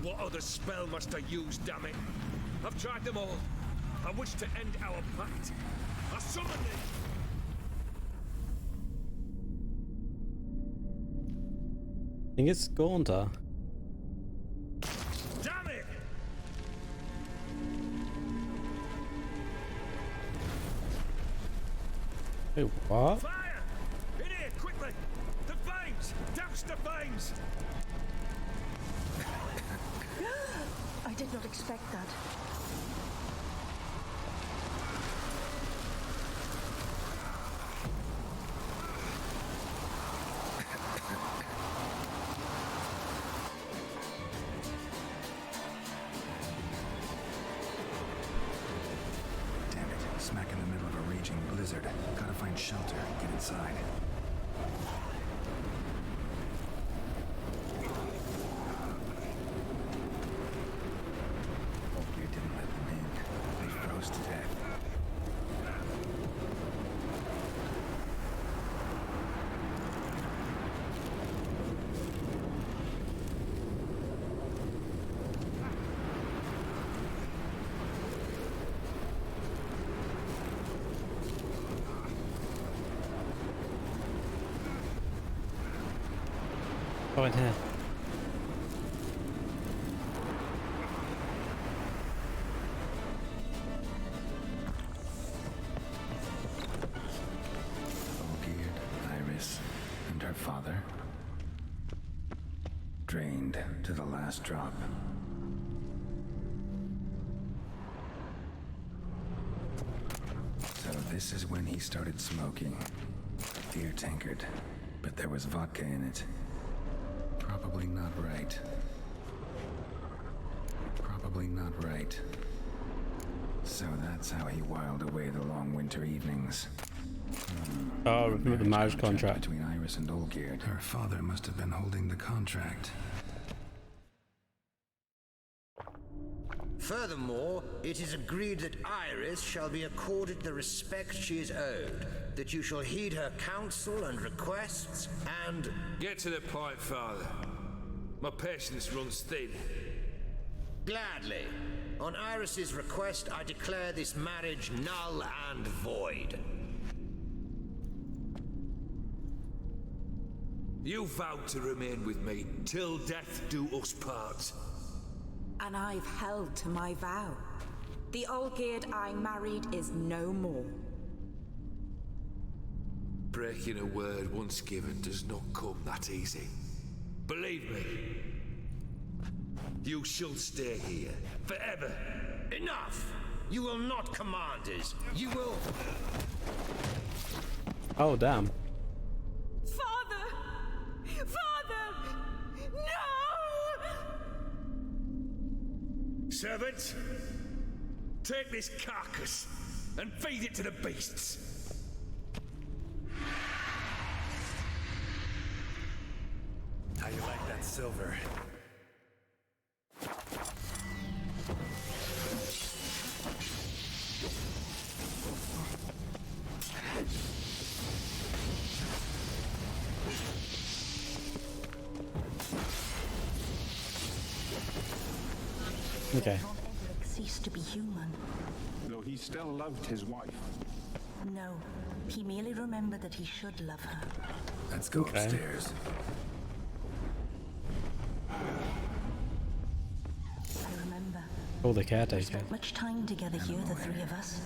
What other spell must I use, damn it? I've tried them all. I wish to end our pact. I summon thee! I think it's Gaunter. Damn it! Oh, what? Fire! In here, quickly! The flames! Douse the flames! I did not expect that. Damn it, smack in the middle of a raging blizzard. Gotta find shelter and get inside. Oh, in here. Olgierd, Iris, and her father. Drained to the last drop. So this is when he started smoking. Beer tankard, but there was vodka in it. Probably not right. Probably not right. So that's how he whiled away the long winter evenings. Oh, remember the marriage contract. Between Iris and Olgierd. Her father must have been holding the contract. Further Furthermore, it is agreed that Iris shall be accorded the respect she is owed, that you shall heed her counsel and requests, and... Get to the point, Father. My patience runs thin. Gladly. On Iris's request, I declare this marriage null and void. You vowed to remain with me till death do us part. And I've held to my vow. The Olgierd I married is no more. Breaking a word once given does not come that easy. Believe me. You shall stay here forever. Enough! You will not command us. You will... Oh, damn. Father! Father! No! Servants, take this carcass and feed it to the beasts. How you like that silver? Okay. Von Everett ceased to be human. Though he still loved his wife. No, he merely remembered that he should love her. Let's go upstairs. I remember. Oh, the We caretaker. spent much time together here, the three of us.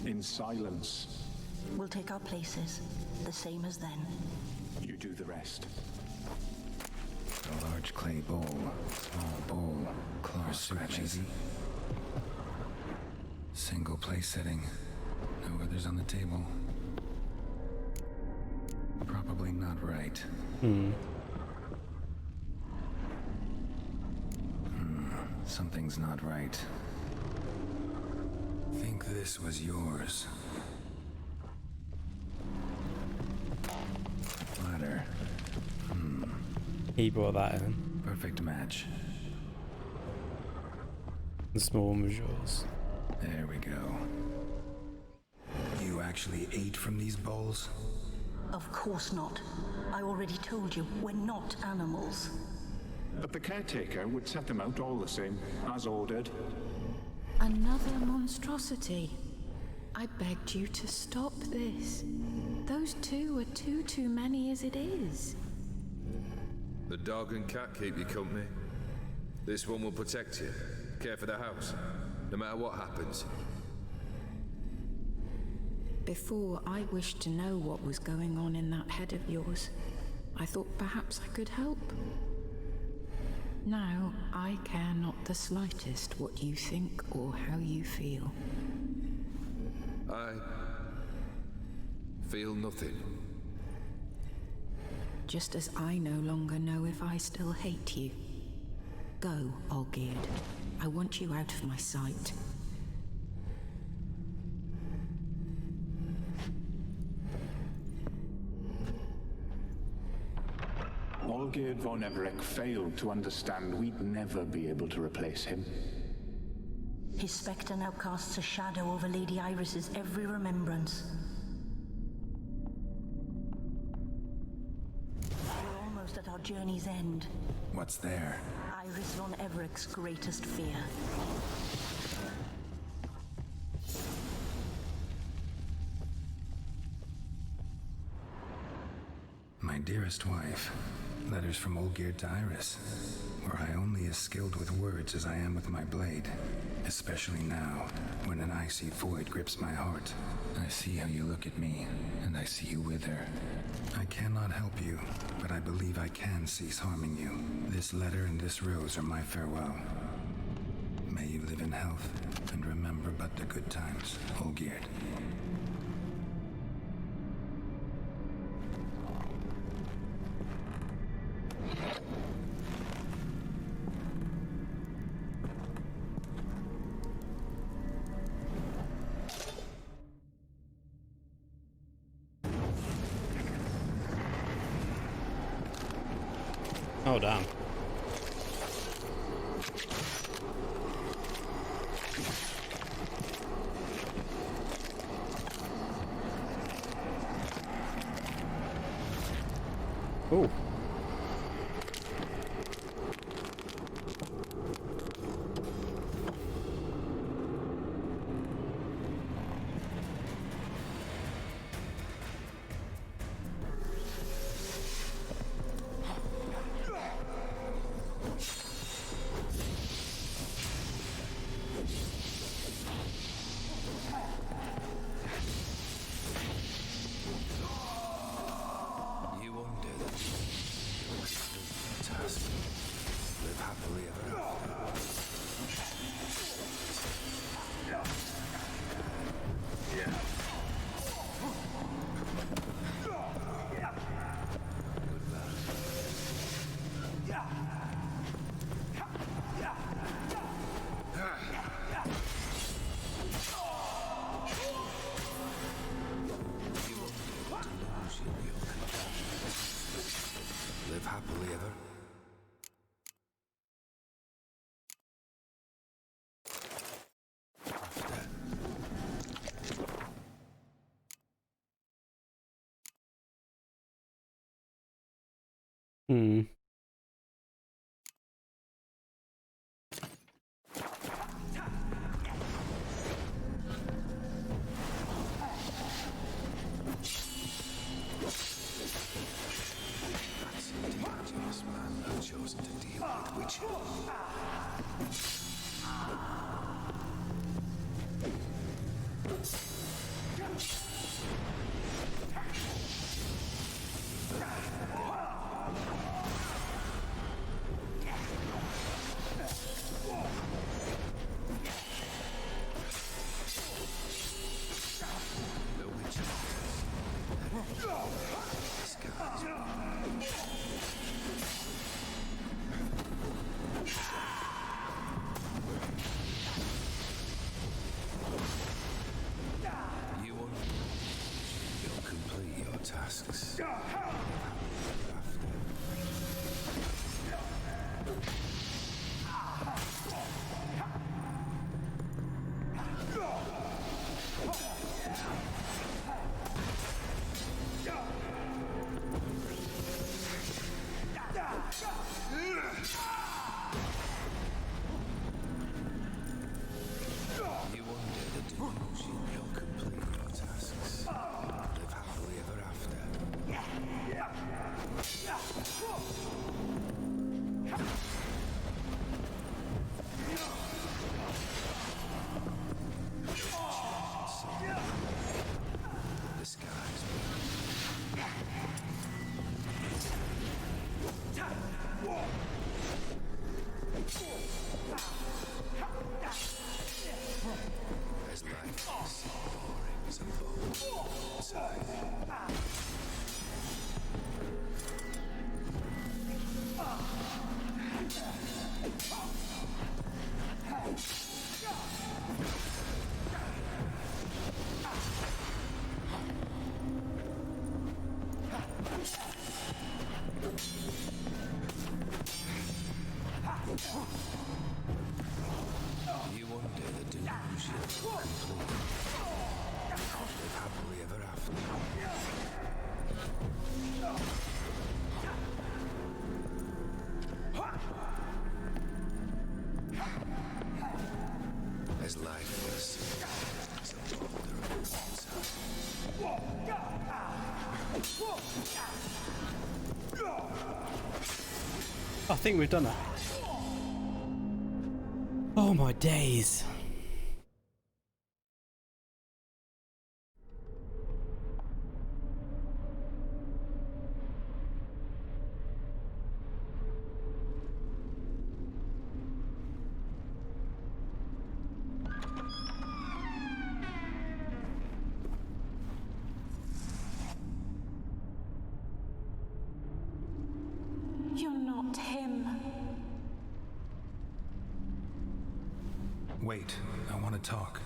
In silence. We'll take our places, the same as then. You do the rest. A large clay bowl, small bowl, claw scratches. Single place setting. No others on the table. Probably not right. Something's not right. Think this was yours. Ladder. He brought that in. Perfect match. The small one was yours. There we go. You actually ate from these bowls? Of course not. I already told you, we're not animals. But the caretaker would set them out all the same, as ordered. Another monstrosity. I begged you to stop this. Those two are too many as it is. The dog and cat keep you company. This one will protect you, care for the house, no matter what happens. Before, I wished to know what was going on in that head of yours. I thought perhaps I could help. Now, I care not the slightest what you think or how you feel. I feel nothing. Just as I no longer know if I still hate you. Go, Olgierd. I want you out of my sight. Olgierd von Everett failed to understand we'd never be able to replace him. His spectre now casts a shadow over Lady Iris's every remembrance. We're almost at our journey's end. What's there? Iris von Everett's greatest fear. My dearest wife. Letters from Olgierd to Iris. Were I only as skilled with words as I am with my blade. Especially now, when an icy void grips my heart. I see how you look at me, and I see you with her. I cannot help you, but I believe I can cease harming you. This letter and this rose are my farewell. May you live in health, and remember but the good times, Olgierd. Oh, damn. Oh. You won't do that. You'll complete your task. Live happily ever after. Live happily ever. After. Hmm. That's a dangerous man I've chosen to deal with witches. The witches. You won't. You'll complete your tasks. You won't dare the delusion. You'll complete your tasks. Live happily ever after. The skies as life is boring as a boat inside. You won't dare the delusion complete. Live happily ever after. As life is as a wandering inside. I think we've done it. Oh my days. You're not him. Wait, I want to talk.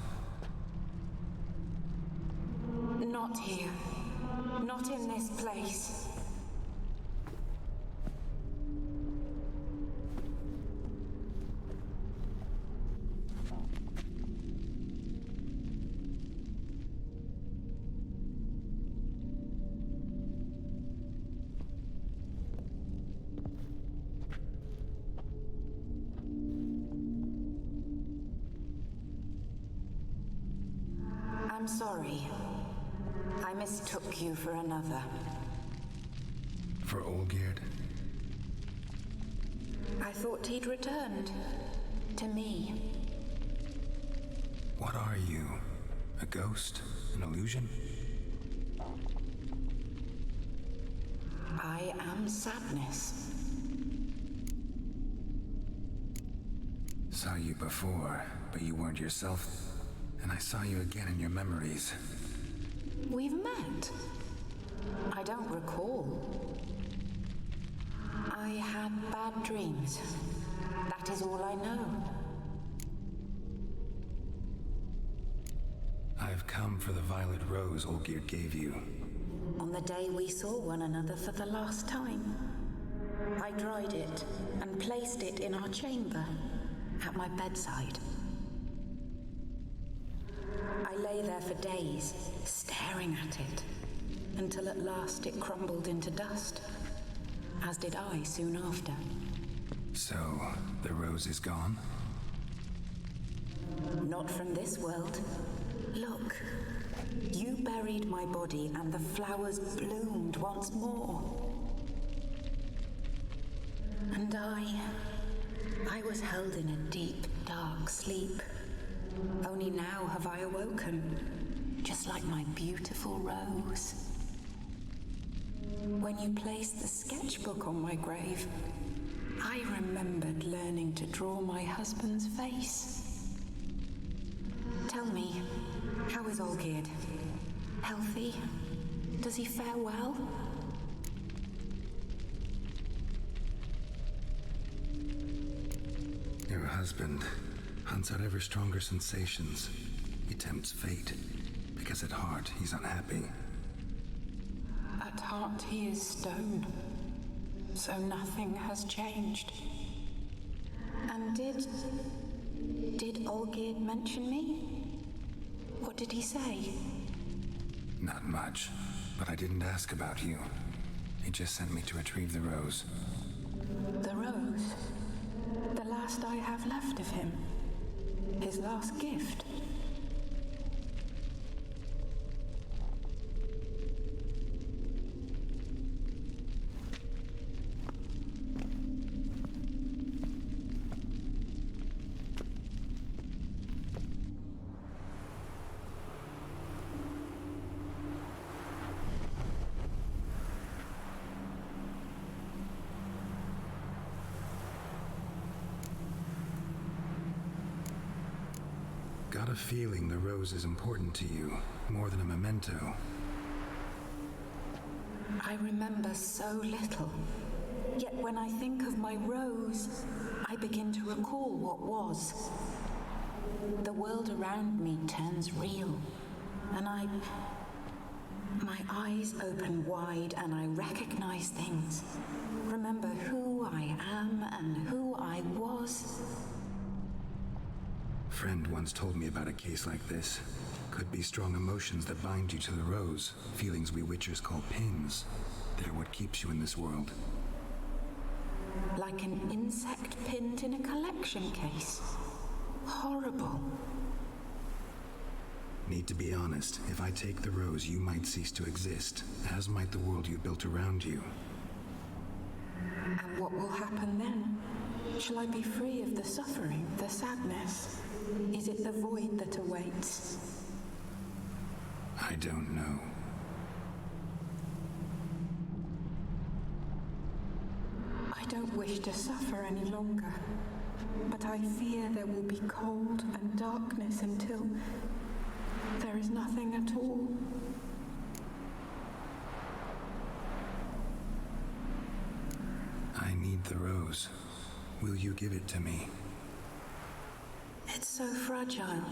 Not here. Not in this place. I'm sorry. I mistook you for another. For Olgierd? I thought he'd returned. To me. What are you? A ghost? An illusion? I am sadness. Saw you before, but you weren't yourself. And I saw you again in your memories. We've met. I don't recall. I had bad dreams. That is all I know. I've come for the violet rose Olgierd gave you. On the day we saw one another for the last time, I dried it and placed it in our chamber, at my bedside. I lay there for days, staring at it, until at last it crumbled into dust, as did I soon after. So, the rose is gone? Not from this world. Look, you buried my body and the flowers bloomed once more. And I was held in a deep, dark sleep. Only now have I awoken, just like my beautiful rose. When you placed the sketchbook on my grave, I remembered learning to draw my husband's face. Tell me, how is Olgierd? Healthy? Does he fare well? Your husband hunts out ever stronger sensations. He tempts fate, because at heart he's unhappy. At heart he is stone, so nothing has changed. And did Olgierd mention me? What did he say? Not much, but I didn't ask about you. He just sent me to retrieve the rose. The rose? The last I have left of him? His last gift? Got a feeling the rose is important to you, more than a memento. I remember so little. Yet when I think of my rose, I begin to recall what was. The world around me turns real, and my eyes open wide and I recognize things. Remember who I am and who I was. Friend once told me about a case like this. Could be strong emotions that bind you to the rose, feelings we witchers call pins. They're what keeps you in this world. Like an insect pinned in a collection case. Horrible. Need to be honest, if I take the rose, you might cease to exist, as might the world you built around you. And what will happen then? Shall I be free of the suffering, the sadness? Is it the void that awaits? I don't know. I don't wish to suffer any longer, but I fear there will be cold and darkness until there is nothing at all. I need the rose. Will you give it to me? It's so fragile.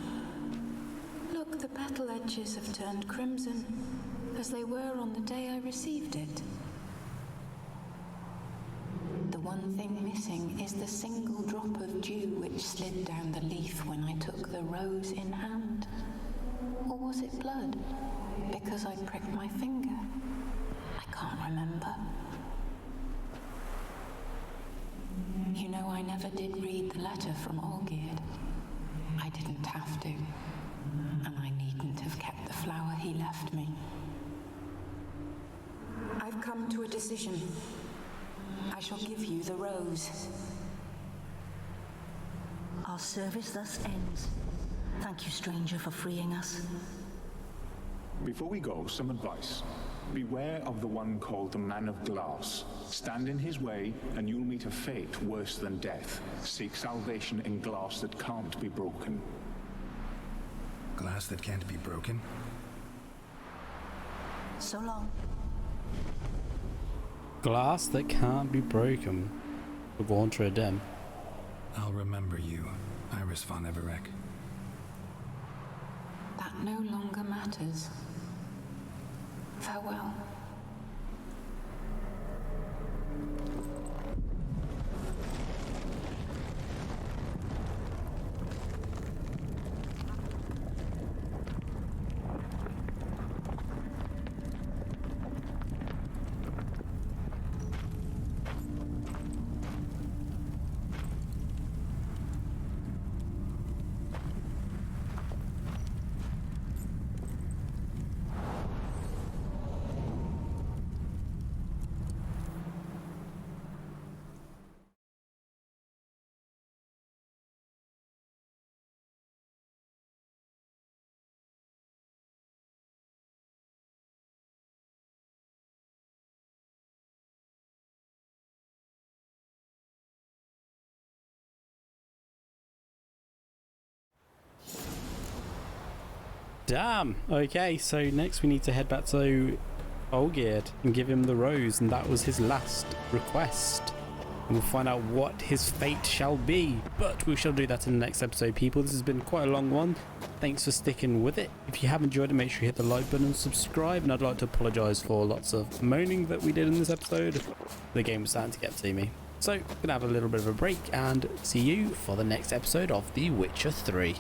Look, the petal edges have turned crimson, as they were on the day I received it. The one thing missing is the single drop of dew which slid down the leaf when I took the rose in hand. Or was it blood? Because I pricked my finger. I can't remember. You know, I never did read the letter from Olgierd. I didn't have to, and I needn't have kept the left me. I've come to a decision. I shall give you the rose. Our service thus ends. Thank you, stranger, for freeing us. Before we go, some advice. Beware of the one called the Man of Glass. Stand in his way, and you'll meet a fate worse than death. Seek salvation in glass that can't be broken. Glass that can't be broken? So long. Glass that can't be broken. We're going to them. I'll remember you, Iris von Everec. That no longer matters. Farewell. Damn. Okay, so next we need to head back to Olgierd and give him the rose, and that was his last request. And we'll find out what his fate shall be. But we shall do that in the next episode, people. This has been quite a long one. Thanks for sticking with it. If you have enjoyed it, make sure you hit the like button and subscribe. And I'd like to apologise for lots of moaning that we did in this episode. The game was starting to get to me. So, we're going to have a little bit of a break and see you for the next episode of The Witcher 3.